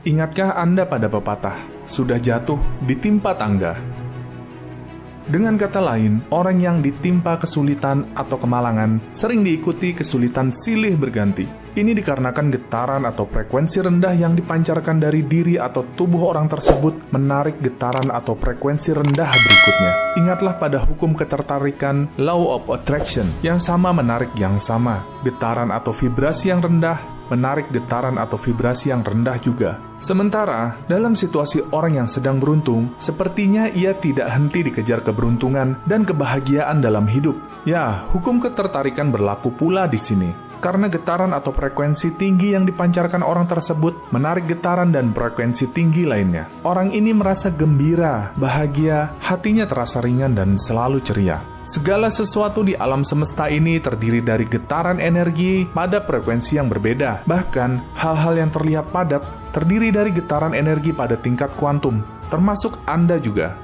Ingatkah Anda pada pepatah, sudah jatuh ditimpa tangga? Dengan kata lain, orang yang ditimpa kesulitan atau kemalangan sering diikuti kesulitan silih berganti. Ini dikarenakan getaran atau frekuensi rendah yang dipancarkan dari diri atau tubuh orang tersebut menarik getaran atau frekuensi rendah berikutnya. Ingatlah pada hukum ketertarikan, law of attraction, yang sama menarik yang sama. Getaran atau vibrasi yang rendah menarik getaran atau vibrasi yang rendah juga. Sementara, dalam situasi orang yang sedang beruntung, sepertinya ia tidak henti dikejar keberuntungan dan kebahagiaan dalam hidup. Ya, hukum ketertarikan berlaku pula di sini. Karena getaran atau frekuensi tinggi yang dipancarkan orang tersebut menarik getaran dan frekuensi tinggi lainnya. Orang ini merasa gembira, bahagia, hatinya terasa ringan dan selalu ceria. Segala sesuatu di alam semesta ini terdiri dari getaran energi pada frekuensi yang berbeda. Bahkan, hal-hal yang terlihat padat terdiri dari getaran energi pada tingkat kuantum, termasuk Anda juga.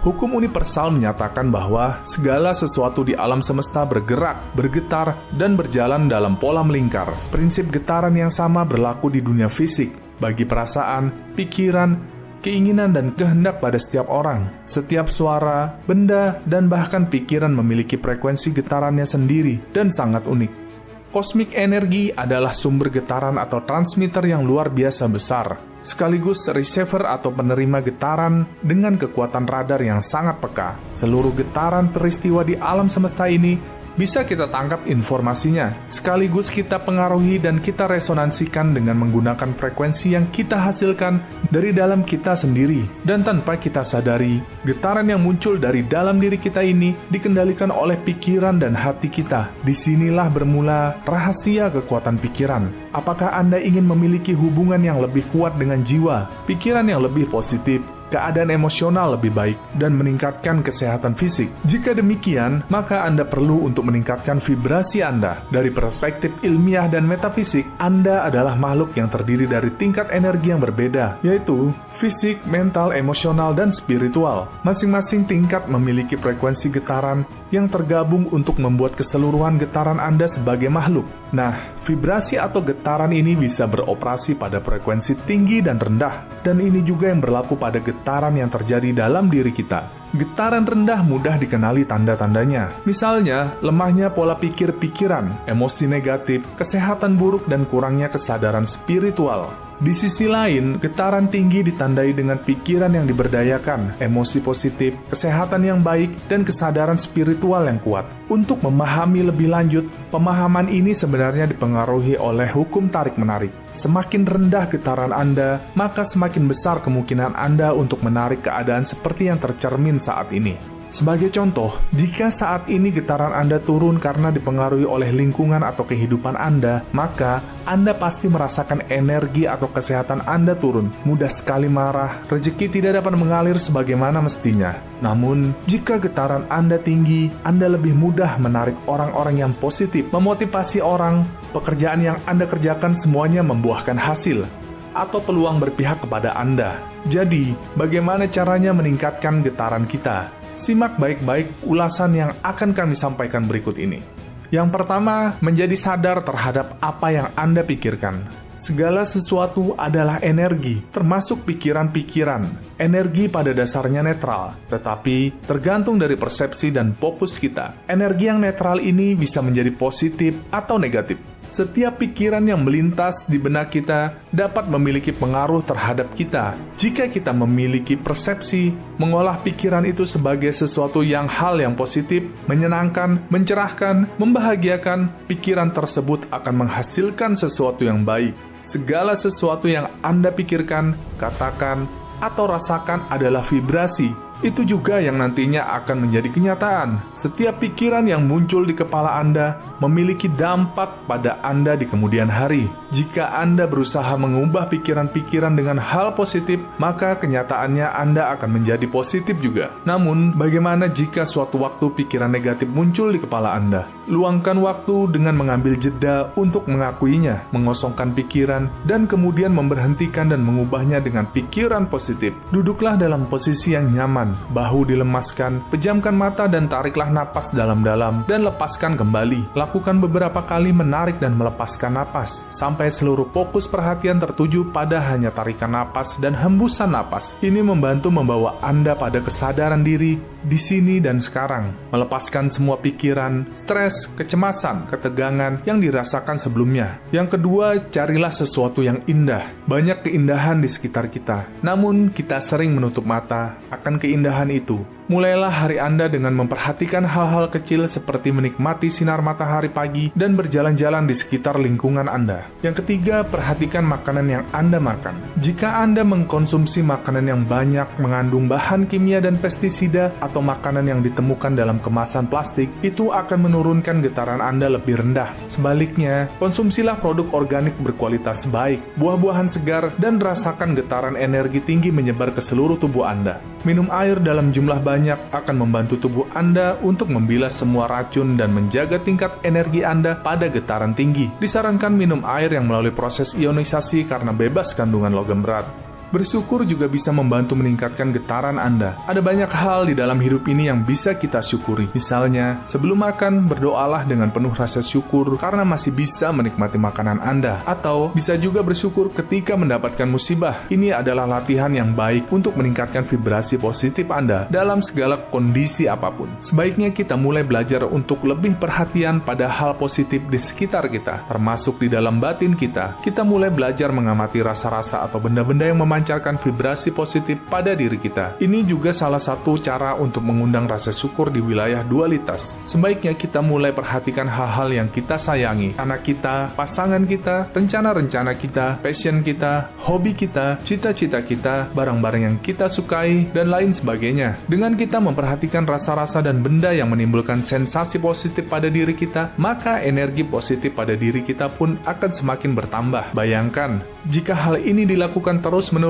Hukum universal menyatakan bahwa segala sesuatu di alam semesta bergerak, bergetar, dan berjalan dalam pola melingkar. Prinsip getaran yang sama berlaku di dunia fisik, bagi perasaan, pikiran, keinginan dan kehendak pada setiap orang. Setiap suara, benda, dan bahkan pikiran memiliki frekuensi getarannya sendiri dan sangat unik. Kosmik energi adalah sumber getaran atau transmitter yang luar biasa besar, sekaligus receiver atau penerima getaran dengan kekuatan radar yang sangat peka. Seluruh getaran peristiwa di alam semesta ini bisa kita tangkap informasinya, sekaligus kita pengaruhi dan kita resonansikan dengan menggunakan frekuensi yang kita hasilkan dari dalam kita sendiri. Dan tanpa kita sadari, getaran yang muncul dari dalam diri kita ini dikendalikan oleh pikiran dan hati kita. Disinilah bermula rahasia kekuatan pikiran. Apakah Anda ingin memiliki hubungan yang lebih kuat dengan jiwa, pikiran yang lebih positif, keadaan emosional lebih baik, dan meningkatkan kesehatan fisik? Jika demikian, maka Anda perlu untuk meningkatkan vibrasi Anda. Dari perspektif ilmiah dan metafisik, Anda adalah makhluk yang terdiri dari tingkat energi yang berbeda, yaitu fisik, mental, emosional, dan spiritual. Masing-masing tingkat memiliki frekuensi getaran yang tergabung untuk membuat keseluruhan getaran Anda sebagai makhluk. Nah, vibrasi atau getaran ini bisa beroperasi pada frekuensi tinggi dan rendah, dan ini juga yang berlaku pada getaran yang terjadi dalam diri kita. Getaran rendah mudah dikenali tanda-tandanya. Misalnya, lemahnya pola pikir pikiran, emosi negatif, kesehatan buruk, dan kurangnya kesadaran spiritual. Di sisi lain, getaran tinggi ditandai dengan pikiran yang diberdayakan, emosi positif, kesehatan yang baik, dan kesadaran spiritual yang kuat. Untuk memahami lebih lanjut, pemahaman ini sebenarnya dipengaruhi oleh hukum tarik-menarik. Semakin rendah getaran Anda, maka semakin besar kemungkinan Anda untuk menarik keadaan seperti yang tercermin saat ini. Sebagai contoh, jika saat ini getaran Anda turun karena dipengaruhi oleh lingkungan atau kehidupan Anda, maka Anda pasti merasakan energi atau kesehatan Anda turun. Mudah sekali marah, rezeki tidak dapat mengalir sebagaimana mestinya. Namun, jika getaran Anda tinggi, Anda lebih mudah menarik orang-orang yang positif, memotivasi orang, pekerjaan yang Anda kerjakan semuanya membuahkan hasil, atau peluang berpihak kepada Anda. Jadi, bagaimana caranya meningkatkan getaran kita? Simak baik-baik ulasan yang akan kami sampaikan berikut ini. Yang pertama, menjadi sadar terhadap apa yang Anda pikirkan. Segala sesuatu adalah energi, termasuk pikiran-pikiran. Energi pada dasarnya netral, tetapi tergantung dari persepsi dan fokus kita. Energi yang netral ini bisa menjadi positif atau negatif. Setiap pikiran yang melintas di benak kita dapat memiliki pengaruh terhadap kita. Jika kita memiliki persepsi, mengolah pikiran itu sebagai sesuatu yang hal yang positif, menyenangkan, mencerahkan, membahagiakan, pikiran tersebut akan menghasilkan sesuatu yang baik. Segala sesuatu yang Anda pikirkan, katakan, atau rasakan adalah vibrasi. Itu juga yang nantinya akan menjadi kenyataan. Setiap pikiran yang muncul di kepala Anda memiliki dampak pada Anda di kemudian hari. Jika Anda berusaha mengubah pikiran-pikiran dengan hal positif, maka kenyataannya Anda akan menjadi positif juga. Namun, bagaimana jika suatu waktu pikiran negatif muncul di kepala Anda? Luangkan waktu dengan mengambil jeda untuk mengakuinya, mengosongkan pikiran, dan kemudian memberhentikan dan mengubahnya dengan pikiran positif. Duduklah dalam posisi yang nyaman. tangan, bahu dilemaskan, pejamkan mata dan tariklah napas dalam-dalam dan lepaskan kembali. Lakukan beberapa kali menarik dan melepaskan napas, sampai seluruh fokus perhatian tertuju pada hanya tarikan napas dan hembusan napas. Ini membantu membawa Anda pada kesadaran diri di sini dan sekarang, melepaskan semua pikiran, stres, kecemasan, ketegangan yang dirasakan sebelumnya. Yang kedua, carilah sesuatu yang indah. Banyak keindahan di sekitar kita, namun kita sering menutup mata akan keindahan itu. Mulailah hari Anda dengan memperhatikan hal-hal kecil seperti menikmati sinar matahari pagi dan berjalan-jalan di sekitar lingkungan Anda. Yang ketiga, perhatikan makanan yang Anda makan. Jika Anda mengkonsumsi makanan yang banyak mengandung bahan kimia dan pestisida atau makanan yang ditemukan dalam kemasan plastik, itu akan menurunkan getaran Anda lebih rendah. Sebaliknya, konsumsilah produk organik berkualitas baik, buah-buahan segar, dan rasakan getaran energi tinggi menyebar ke seluruh tubuh Anda. Minum air dalam jumlah banyak akan membantu tubuh Anda untuk membilas semua racun dan menjaga tingkat energi Anda pada getaran tinggi. Disarankan minum air yang melalui proses ionisasi karena bebas kandungan logam berat. Bersyukur juga bisa membantu meningkatkan getaran Anda. Ada banyak hal di dalam hidup ini yang bisa kita syukuri. Misalnya, sebelum makan, berdoalah dengan penuh rasa syukur karena masih bisa menikmati makanan Anda. Atau bisa juga bersyukur ketika mendapatkan musibah. Ini adalah latihan yang baik untuk meningkatkan vibrasi positif Anda dalam segala kondisi apapun. Sebaiknya kita mulai belajar untuk lebih perhatian pada hal positif di sekitar kita, termasuk di dalam batin kita. Kita mulai belajar mengamati rasa-rasa atau benda-benda yang memancarkan vibrasi positif pada diri kita. Ini juga salah satu cara untuk mengundang rasa syukur di wilayah dualitas. Sebaiknya kita mulai perhatikan hal-hal yang kita sayangi, anak kita, pasangan kita, rencana-rencana kita, passion kita, hobi kita, cita-cita kita, barang-barang yang kita sukai, dan lain sebagainya. Dengan kita memperhatikan rasa-rasa dan benda yang menimbulkan sensasi positif pada diri kita, maka energi positif pada diri kita pun akan semakin bertambah. Bayangkan, jika hal ini dilakukan terus-menerus,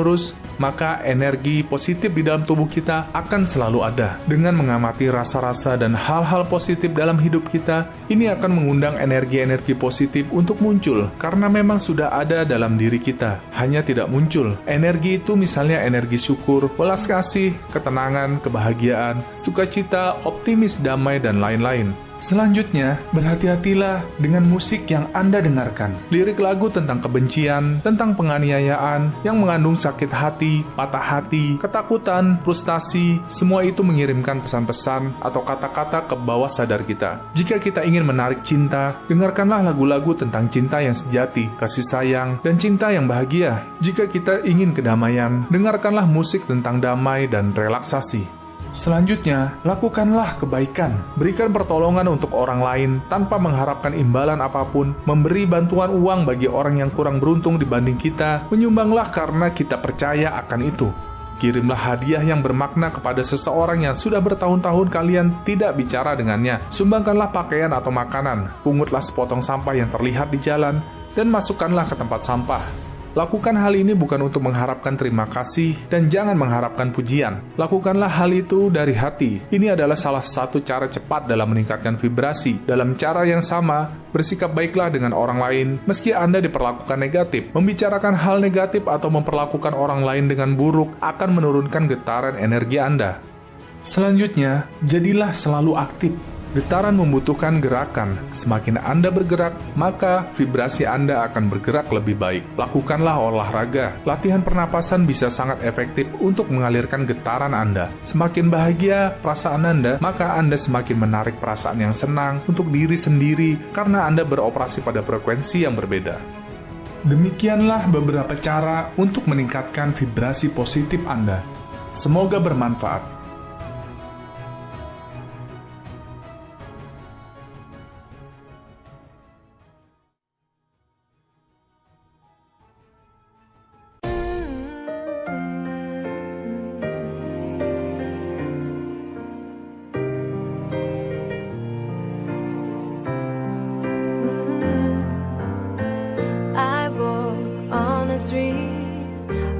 maka energi positif di dalam tubuh kita akan selalu ada. Dengan mengamati rasa-rasa dan hal-hal positif dalam hidup kita, ini akan mengundang energi-energi positif untuk muncul, karena memang sudah ada dalam diri kita, hanya tidak muncul. Energi itu misalnya energi syukur, welas kasih, ketenangan, kebahagiaan, sukacita, optimis, damai, dan lain-lain. Selanjutnya, berhati-hatilah dengan musik yang Anda dengarkan. Lirik lagu tentang kebencian, tentang penganiayaan, yang mengandung sakit hati, patah hati, ketakutan, frustasi, semua itu mengirimkan pesan-pesan atau kata-kata ke bawah sadar kita. Jika kita ingin menarik cinta, dengarkanlah lagu-lagu tentang cinta yang sejati, kasih sayang, dan cinta yang bahagia. Jika kita ingin kedamaian, dengarkanlah musik tentang damai dan relaksasi. Selanjutnya, lakukanlah kebaikan. Berikan pertolongan untuk orang lain tanpa mengharapkan imbalan apapun. Memberi bantuan uang bagi orang yang kurang beruntung dibanding kita. Menyumbanglah karena kita percaya akan itu. Kirimlah hadiah yang bermakna kepada seseorang yang sudah bertahun-tahun kalian tidak bicara dengannya. Sumbangkanlah pakaian atau makanan. Pungutlah sepotong sampah yang terlihat di jalan dan masukkanlah ke tempat sampah. Lakukan hal ini bukan untuk mengharapkan terima kasih dan jangan mengharapkan pujian. Lakukanlah hal itu dari hati. Ini adalah salah satu cara cepat dalam meningkatkan vibrasi. Dalam cara yang sama, bersikap baiklah dengan orang lain meski Anda diperlakukan negatif. Membicarakan hal negatif atau memperlakukan orang lain dengan buruk akan menurunkan getaran energi Anda. Selanjutnya, jadilah selalu aktif. Getaran membutuhkan gerakan. Semakin Anda bergerak, maka vibrasi Anda akan bergerak lebih baik. Lakukanlah olahraga. Latihan pernapasan bisa sangat efektif untuk mengalirkan getaran Anda. Semakin bahagia perasaan Anda, maka Anda semakin menarik perasaan yang senang untuk diri sendiri karena Anda beroperasi pada frekuensi yang berbeda. Demikianlah beberapa cara untuk meningkatkan vibrasi positif Anda. Semoga bermanfaat.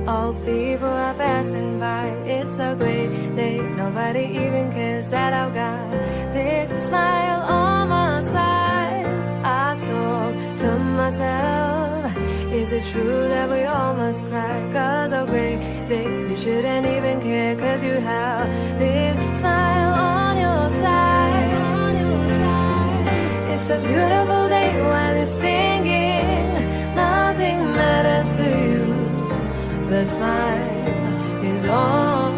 All people are passing by. It's a great day. Nobody even cares that I've got a big smile on my side. I talk to myself. Is it true that we all must cry? 'Cause a great day, you shouldn't even care, 'cause you have a big smile on your side. It's a beautiful day while you're singing. Nothing matters to you. The smile is on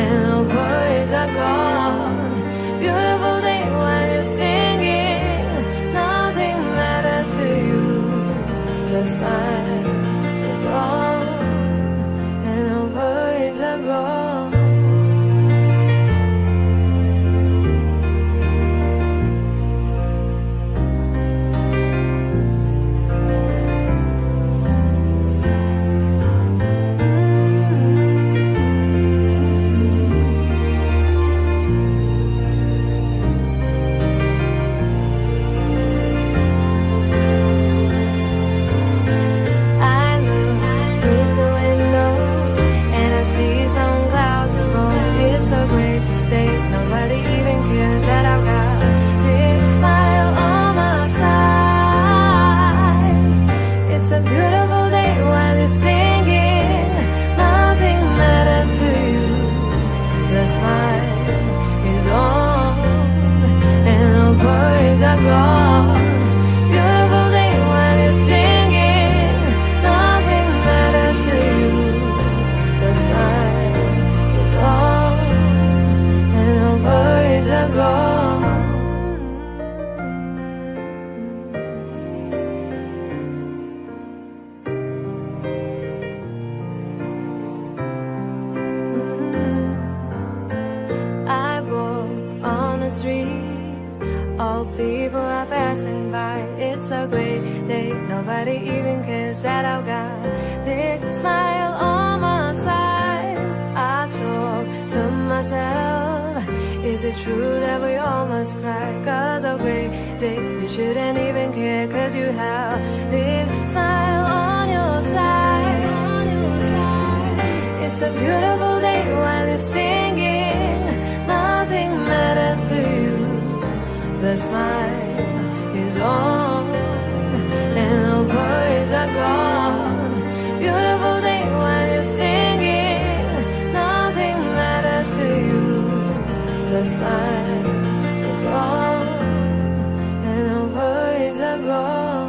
and the worries are gone. Beautiful day while you're singing. Nothing matters to you. The smile is on and the worries are gone. All people are passing by. It's a great day. Nobody even cares that I've got a big smile on my side. I talk to myself. Is it true that we all must cry? 'Cause a great day, you shouldn't even care, 'cause you have a big smile on your side. It's a beautiful day while you're singing. Nothing matters to you. The smile is on and the worries are gone. Beautiful day while you're singing. Nothing matters to you. The smile is on and the worries are gone.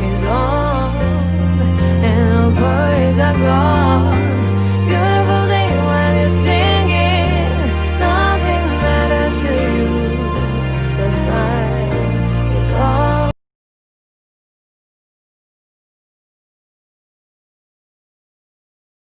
Is on and the worries are gone.